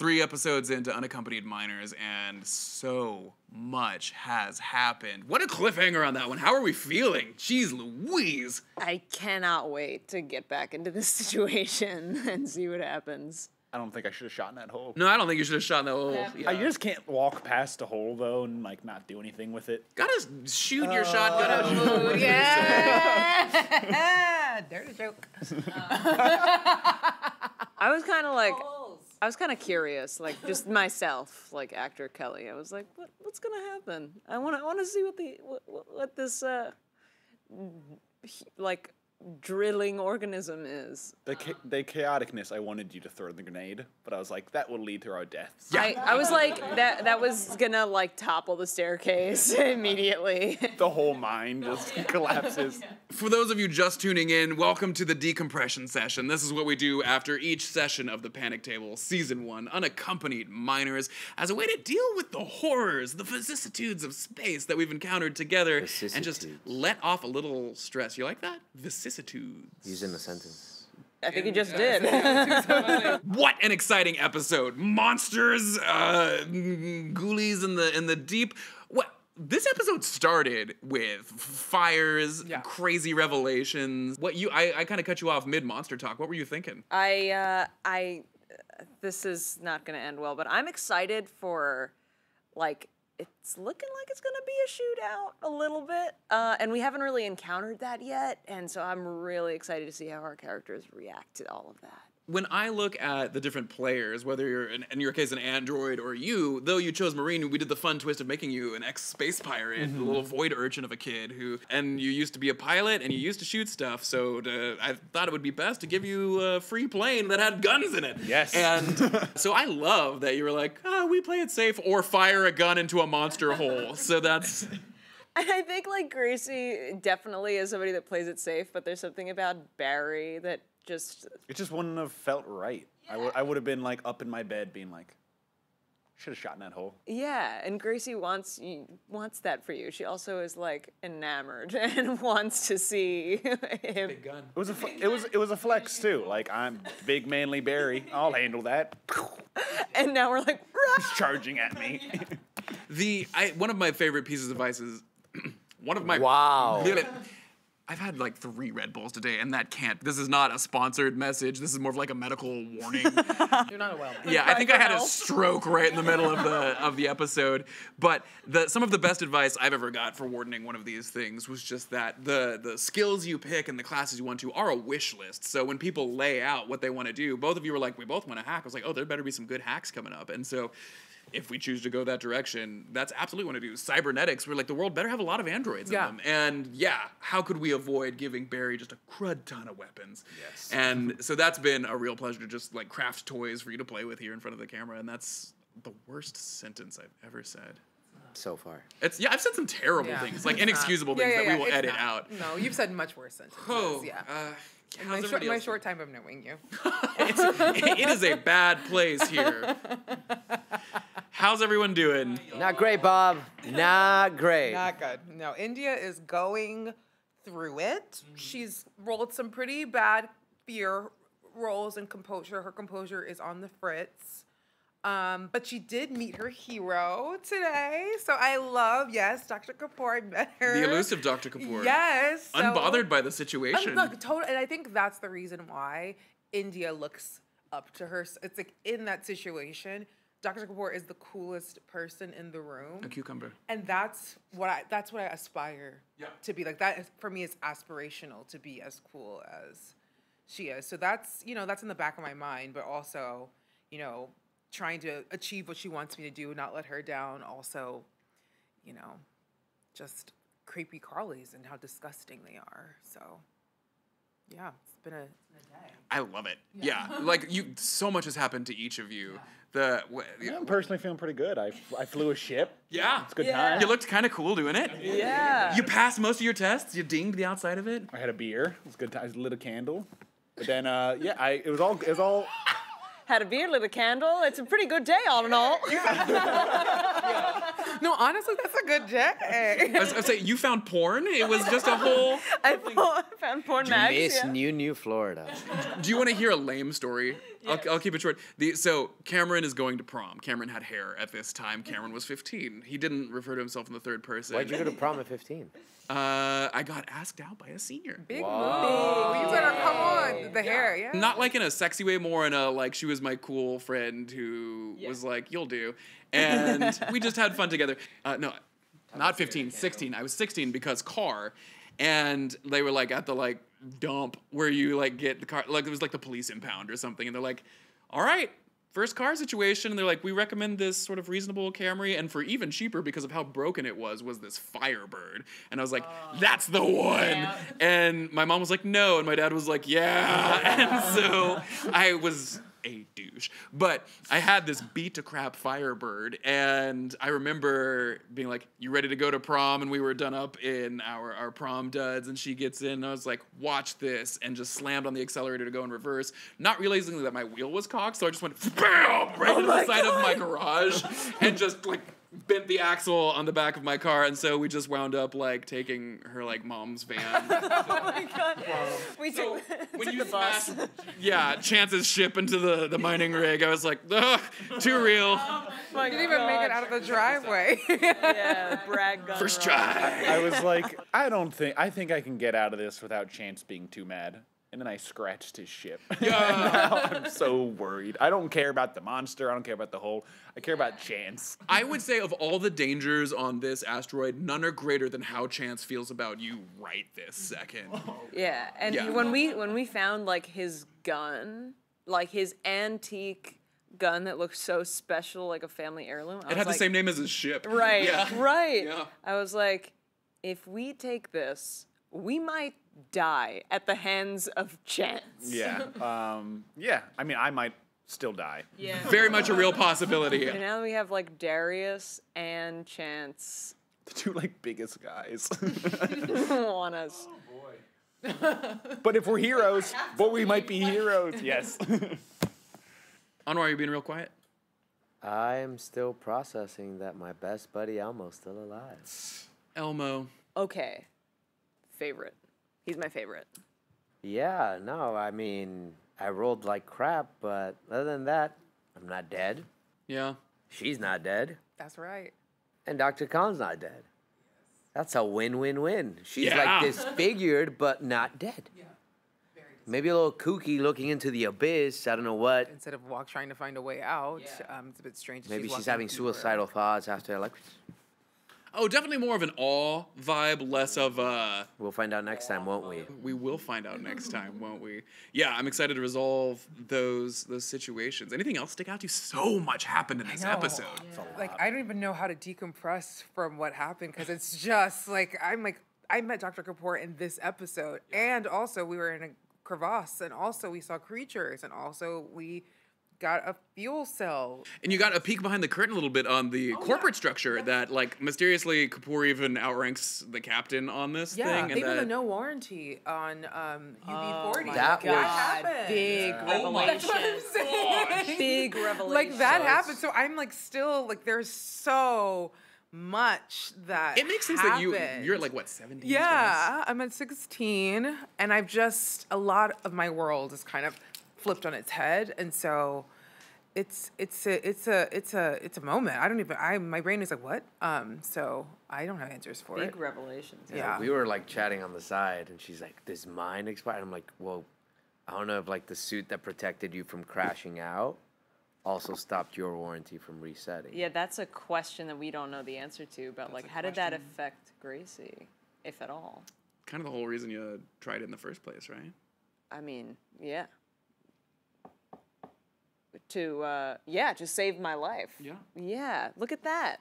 3 episodes into Unaccompanied Miners, and so much has happened. What a cliffhanger on that one. How are we feeling? Jeez Louise. I cannot wait to get back into this situation and see what happens. I don't think I should have shot in that hole. No, I don't think you should have shot in that hole. You just can't walk past a hole, though, and, like, not do anything with it. Gotta shoot your shotgun at a hole. Yeah! Dirty joke. I was kind of like, I was kind of curious, like just myself, like actor Kelly. I was like, what's gonna happen? I want to see what this like drilling organism is. The chaoticness, I wanted you to throw the grenade, but I was like, that will lead to our deaths. Yeah. I was like, that was gonna like topple the staircase immediately. The whole mine just collapses. For those of you just tuning in, welcome to the Decompression session. This is what we do after each session of the Panic Table, Season 1, Unaccompanied Miners, as a way to deal with the horrors, the vicissitudes of space that we've encountered together, and just let off a little stress. You like that? Vicissitudes. Use in a sentence. I think you just did. What an exciting episode! Monsters, ghoulies in the deep. What? This episode started with fires, crazy revelations. I kind of cut you off mid monster talk. What were you thinking? This is not gonna end well, but I'm excited for, like, it's looking like it's gonna be a shootout a little bit, and we haven't really encountered that yet, and so I'm really excited to see how our characters react to all of that. When I look at the different players, whether you're, in your case, an android or you, though you chose Marine, we did the fun twist of making you an ex-space pirate, a little void urchin of a kid and you used to be a pilot and you used to shoot stuff, so I thought it would be best to give you a free plane that had guns in it. Yes. And so I love that you were like, we play it safe or fire a gun into a monster hole. So that's... I think, like, Gracie definitely is somebody that plays it safe, but there's something about Barry that it just wouldn't have felt right. Yeah. I would have been like up in my bed being like, should have shot in that hole. Yeah, and Gracie wants that for you. She also is like enamored and wants to see him. Big gun. It was a flex too. Like, I'm big manly Barry. I'll handle that. And now we're like, he's charging at me. One of my favorite pieces of advice is one of my I've had like 3 Red Bulls today, and this is not a sponsored message. This is more of like a medical warning. You're not a well. Yeah, I think I had a stroke right in the middle of the episode. But some of the best advice I've ever got for wardening one of these things was just that the skills you pick and the classes you want to are a wish list. So when people lay out what they want to do, both of you were like, we both want to hack. I was like, oh, there better be some good hacks coming up. And so if we choose to go that direction, that's absolutely what we want to do. Cybernetics, we're like, the world better have a lot of androids in them. And how could we avoid giving Barry just a crud ton of weapons? Yes. And so that's been a real pleasure to just like craft toys for you to play with here in front of the camera. And that's the worst sentence I've ever said. So far. I've said some terrible things, like inexcusable things that we will edit out. No, you've said much worse sentences. Oh, in my short time of knowing you. It is a bad place here. How's everyone doing? Not great, Bob. Not great. Not good. No, Ndiya is going through it. She's rolled some pretty bad fear rolls and composure. Her composure is on the fritz. But she did meet her hero today. So I love, Dr. Kapoor. I met her. The elusive Dr. Kapoor. Yes. Unbothered by the situation. Totally. And I think that's the reason why Ndiya looks up to her. It's like in that situation, Dr. Kapoor is the coolest person in the room. A cucumber. And that's what I aspire to be. Like, that for me is aspirational, to be as cool as she is. So that's in the back of my mind, but also, trying to achieve what she wants me to do, not let her down. Also, just creepy crawlies and how disgusting they are. So, yeah, it's been a day. I love it. Yeah. Like, so much has happened to each of you. I'm personally feeling pretty good. I flew a ship. Yeah. It's a good time. You looked kind of cool doing it. Yeah. You passed most of your tests. You dinged the outside of it. I had a beer. It was a good time. I lit a candle. But then, it was all... Had a beer, lit a candle. It's a pretty good day, all in all. No, honestly, that's a good day. I was saying, you found porn? It was just a whole... I found porn mags. Miss Yeah. New Florida. Do you want to hear a lame story? I'll keep it short. So Cameron is going to prom. Cameron had hair at this time. Cameron was 15. He didn't refer to himself in the third person. Why'd you go to prom at 15? I got asked out by a senior. Big Wow. move. You better come on. The hair, yeah. Not like in a sexy way, more in a like she was my cool friend who was like, you'll do. And we just had fun together. No, not 15, 16. I was 16 because car. And they were like at the like dump where you like get the car, like it was like the police impound or something. And they're like, all right, first car situation. And they're like, we recommend this sort of reasonable Camry. And for even cheaper because of how broken it was this Firebird. And I was like, that's the one. Yeah. And my mom was like, no. And my dad was like, yeah. And so I was a douche. But I had this beat to crap Firebird, and I remember being like, you ready to go to prom? And we were done up in our prom duds, and she gets in, and I was like, watch this, and just slammed on the accelerator to go in reverse, not realizing that my wheel was cocked, so I just went BAM! Right into the side of my garage, and just like bent the axle on the back of my car, and so we just wound up like taking her like mom's van. Oh my god. We So took, when took you the bus. smash, Chance's ship into the mining rig, I was like, ugh, too real. My You didn't even make it out of the driveway. Yeah, brag gun. First roll. try. I was like, I think I can get out of this without Chance being too mad. And then I scratched his ship. Now I'm so worried. I don't care about the monster. I don't care about the hole. I care about Chance. I would say of all the dangers on this asteroid, none are greater than how Chance feels about you right this second. Yeah, and Yeah. when we found like his gun, like his antique gun that looked so special, like a family heirloom. It had the same name as his ship. Right, Yeah. right. Yeah. I was like, if we take this, we might die at the hands of Chance. Yeah. Yeah. I mean, I might still die. Yeah. Very much a real possibility. And now we have like Darius and Chance The two like biggest guys. on us. But if we're heroes, we might be heroes. Yes. Anwar, are you being real quiet? I'm still processing that my best buddy Elmo's still alive. Elmo. Okay. Favorite. He's my favorite. Yeah, no, I mean, I rolled like crap, but other than that, I'm not dead. Yeah. She's not dead. That's right. And Dr. Khan's not dead. That's a win-win-win. She's Yeah. like disfigured, but not dead. Yeah. Maybe a little kooky looking into the abyss. I don't know what. Instead of trying to find a way out, it's a bit strange. that Maybe she's walking having deeper. suicidal thoughts after like. Oh, definitely more of an awe vibe, less of We'll find out next time, won't we? we will find out next time, won't we? Yeah, I'm excited to resolve those situations. Anything else stick out to you? So much happened in this know. episode. Like, I don't even know how to decompress from what happened because it's just like I met Dr. Kapoor in this episode, and also we were in a crevasse, and also we saw creatures, and also we got a fuel cell. And you got a peek behind the curtain a little bit on the corporate structure that, like, mysteriously Kapoor even outranks the captain on this thing. Yeah, And even the that, no warranty on UB40. my That was- happened. Big revelation. Big revelation. Like that happened. So I'm like still like there's so much that it makes sense happened. that you're like, what, 17? Yeah, I'm at 16, and I've just a lot of my world is kind of flipped on its head, and so it's a moment. I don't even my brain is like what? So I don't have answers for Big it. revelations. Yeah. We were like chatting on the side, and she's like, "Does mine expire?" I'm like, "Well, I don't know if like the suit that protected you from crashing out also stopped your warranty from resetting." Yeah, that's a question that we don't know the answer to, but like, how did that affect Gracie, if at all? Kind of the whole reason you tried it in the first place, right? I mean, yeah. To save my life. Yeah. Yeah, look at that.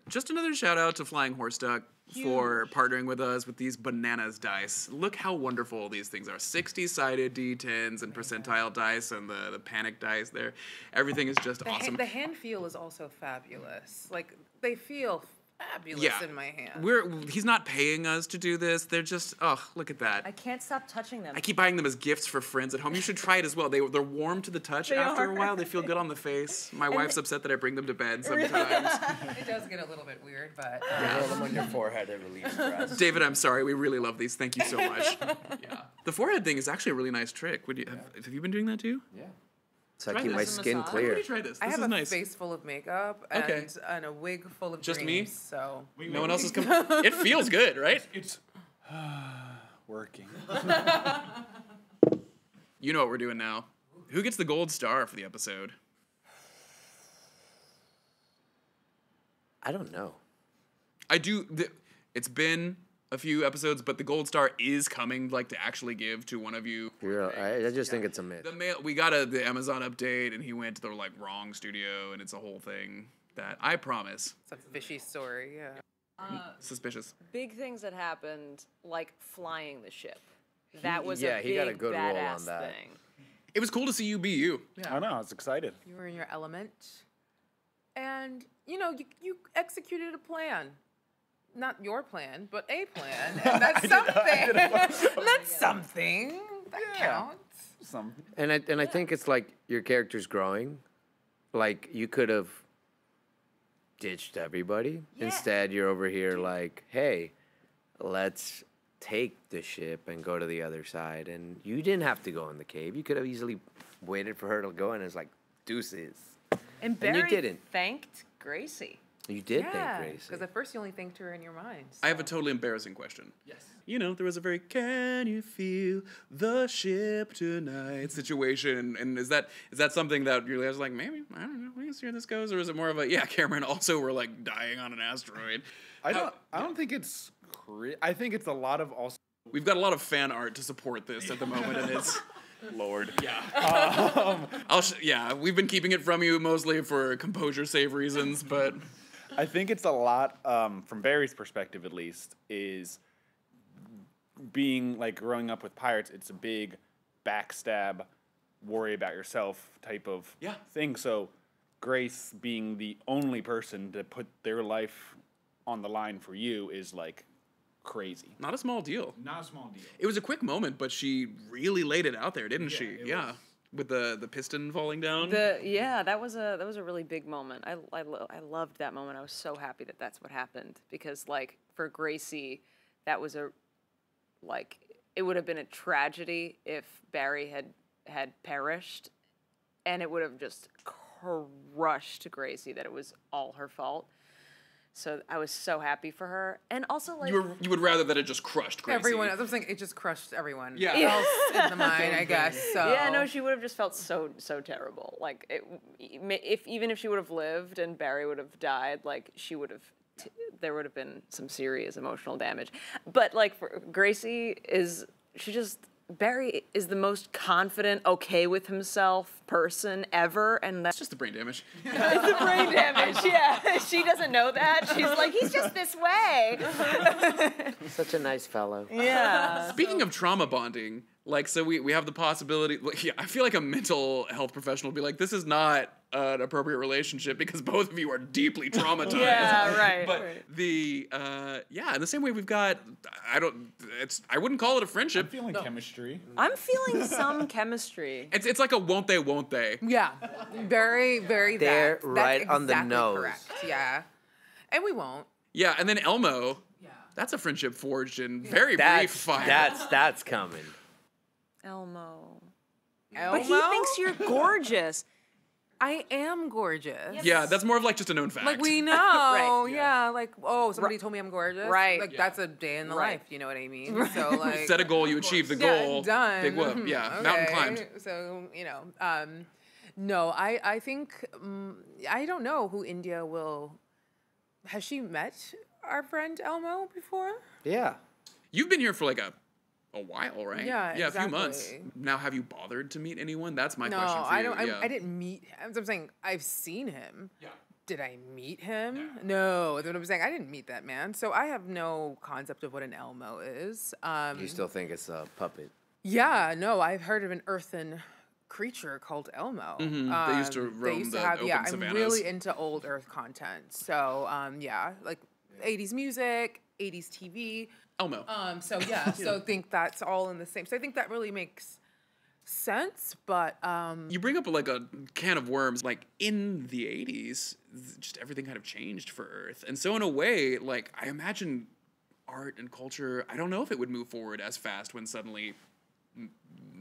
Just another shout out to Flying Horse Duck for partnering with us with these bananas dice. Look how wonderful these things are. 60-sided D10s and percentile dice and the panic dice there. Everything is just awesome. The hand feel is also fabulous. Like they feel fabulous Yeah. in my hand. He's not paying us to do this. They're just, oh, look at that. I can't stop touching them. I keep buying them as gifts for friends at home. You should try it as well. They're warm to the touch after a while. They feel good on the face. My wife's upset that I bring them to bed sometimes. It does get a little bit weird, but Roll them on your forehead and relieve stress. David, I'm sorry. We really love these. Thank you so much. Yeah. The forehead thing is actually a really nice trick. Have you been doing that too? Yeah. So I Try keep this. my Is it skin massage? Why don't clear. you try this? I This have is a nice. face full of makeup Okay. and a wig full of Just dreams, me? so No one else has come. It feels good, right? It's working. You know what we're doing now. Who gets the gold star for the episode? I don't know. I do. It's been a few episodes, but the gold star is coming, like, to actually give to one of you. I just think it's a myth. We got the Amazon update, and he went to the like wrong studio, and it's a whole thing that I promise. it's a fishy story. Yeah. Suspicious. Big things that happened, like flying the ship. That was yeah, a he big got a good role badass on that. thing. It was cool to see you be you. I know. I was excited. You were in your element, and you executed a plan. Not your plan, but a plan, and that's something. That's something that counts. And I think it's like your character's growing. Like you could have ditched everybody. Yeah. Instead, you're over here like, hey, let's take the ship and go to the other side. And you didn't have to go in the cave. You could have easily waited for her to go in. It's like deuces. And And Barry you didn't. thanked Gracie. You did Yeah, think Gracie. because at first you only thanked her in your mind. I have a so. totally embarrassing question. Yes. You know, there was a very "Can you feel the ship tonight" situation, and is that something that you're like maybe I don't know, we can see where this goes, or is it more of a Cameron also we're like dying on an asteroid? I don't think it's. I think it's a lot of also. We've got a lot of fan art to support this at the moment, and it's. Lord. Yeah. We've been keeping it from you mostly for composure save reasons, but I think it's a lot, from Barry's perspective at least, is being like growing up with pirates. It's a big backstab, worry about yourself type of thing. So Grace being the only person to put their life on the line for you is like crazy. not a small deal. Not a small deal. It was a quick moment, but she really laid it out there, didn't she? it Yeah. was. With the piston falling down. That was a really big moment. I loved that moment. I was so happy that that's what happened because like for Gracie, that was it would have been a tragedy if Barry had perished, and it would have just crushed Gracie that it was all her fault. So I was so happy for her, and also like you would rather that it just crushed Gracie. Everyone, as I was saying, it just crushed everyone. Yeah. Else in the mind, I guess. So. Yeah, no, she would have just felt so terrible. Like, even if she would have lived and Barry would have died, like she would have, there would have been some serious emotional damage. But like for Gracie Barry is the most confident, okay with himself person ever, and that's It's just the brain damage. it's the brain damage. Yeah, she doesn't know that. She's like, he's just this way. Such a nice fellow. Yeah. Speaking of trauma bonding, like, so we have the possibility, like, I feel like a mental health professional would be like, this is not an appropriate relationship because both of you are deeply traumatized. Yeah, right. But right. in the same way we've got, I wouldn't call it a friendship. I'm feeling chemistry. I'm feeling some chemistry. It's like a won't they. Yeah, very, very. They're That's right on the exactly nose. Correct. Yeah, and we won't. Yeah, and then Elmo, that's a friendship forged in very brief fire. That's coming. Elmo. Elmo? But he thinks you're gorgeous. I am gorgeous. Yeah, that's more of like just a known fact. Like we know, Right. yeah. Like somebody told me I'm gorgeous. Right. Like that's a day in the Right. life. You know what I mean? So like Set a goal, you achieve the goal. done. Big whoop. Yeah, mountain Okay. climbed. So no, I think I don't know who Ndiya will. Has she met our friend Elmo before? Yeah. You've been here for like a while, right? Yeah, a few months. exactly. Now, have you bothered to meet anyone? That's my No, question for I you. don't. Yeah. I didn't meet him. I'm saying I've seen him. Yeah. Did I meet him? No. That's what I'm saying. I didn't meet that man, so I have no concept of what an Elmo is. You still think it's a puppet? Yeah, no, I've heard of an earthen creature called Elmo. They used to roam the open I'm savannas. really into old Earth content. So, like 80s music, 80s TV. Elmo. So yeah, so I think that's all in the same. So I think that really makes sense, but You bring up like a can of worms. Like in the 80s, just everything kind of changed for Earth. And so in a way, like I imagine art and culture, I don't know if it would move forward as fast when suddenly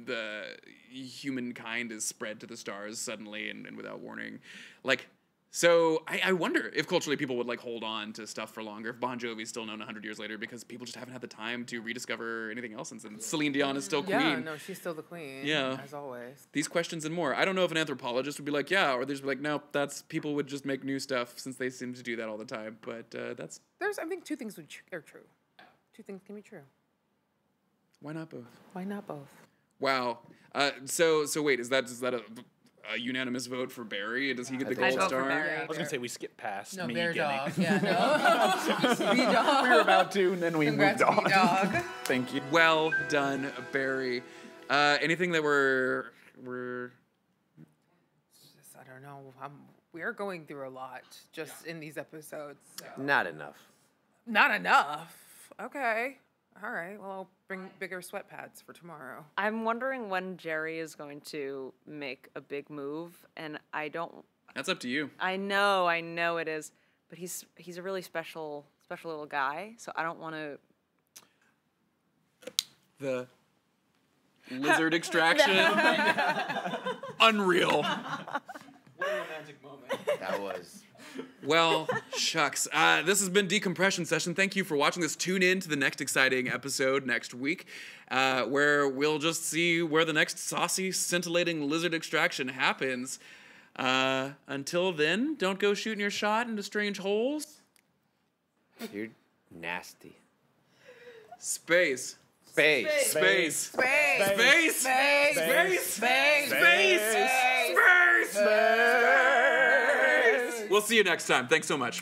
the humankind is spread to the stars suddenly and without warning. Like, so I wonder if culturally people would like hold on to stuff for longer, if Bon Jovi's still known 100 years later, because people just haven't had the time to rediscover anything else since then. Celine Dion is still queen. yeah, no, she's still the queen. Yeah. As always. These questions and more. I don't know if an anthropologist would be like, yeah, or they'd just be like, no, that's, people would just make new stuff since they seem to do that all the time. But that's, I think two things are true. Two things can be true. why not both? Why not both? Wow. So wait, is that a unanimous vote for Barry? Does he get the I gold vote for star? Barry. I was gonna say we skipped past No, me bear getting. dog. Yeah, no. B-dog. We were about to, and then we Congrats, moved on. B-dog. Thank you. Well done, Barry. Anything that we're Just, I don't know. We're going through a lot just in these episodes. So. Not enough. Not enough. Okay. All right. Well, I'll bring bigger sweat pads for tomorrow. I'm wondering when Jerry is going to make a big move, and I don't. that's up to you. I know it is, but he's a really special little guy. So I don't want to. The lizard extraction. Unreal. What a romantic moment. That was. Well, shucks. This has been Decompression Session. Thank you for watching this. Tune in to the next exciting episode next week, where we'll just see where the next saucy, scintillating lizard extraction happens. Until then, don't go shooting your shot into strange holes. You're nasty. Space. Space. Space. Space. Space. Space. Space. Space. Space. Space. We'll see you next time. Thanks so much.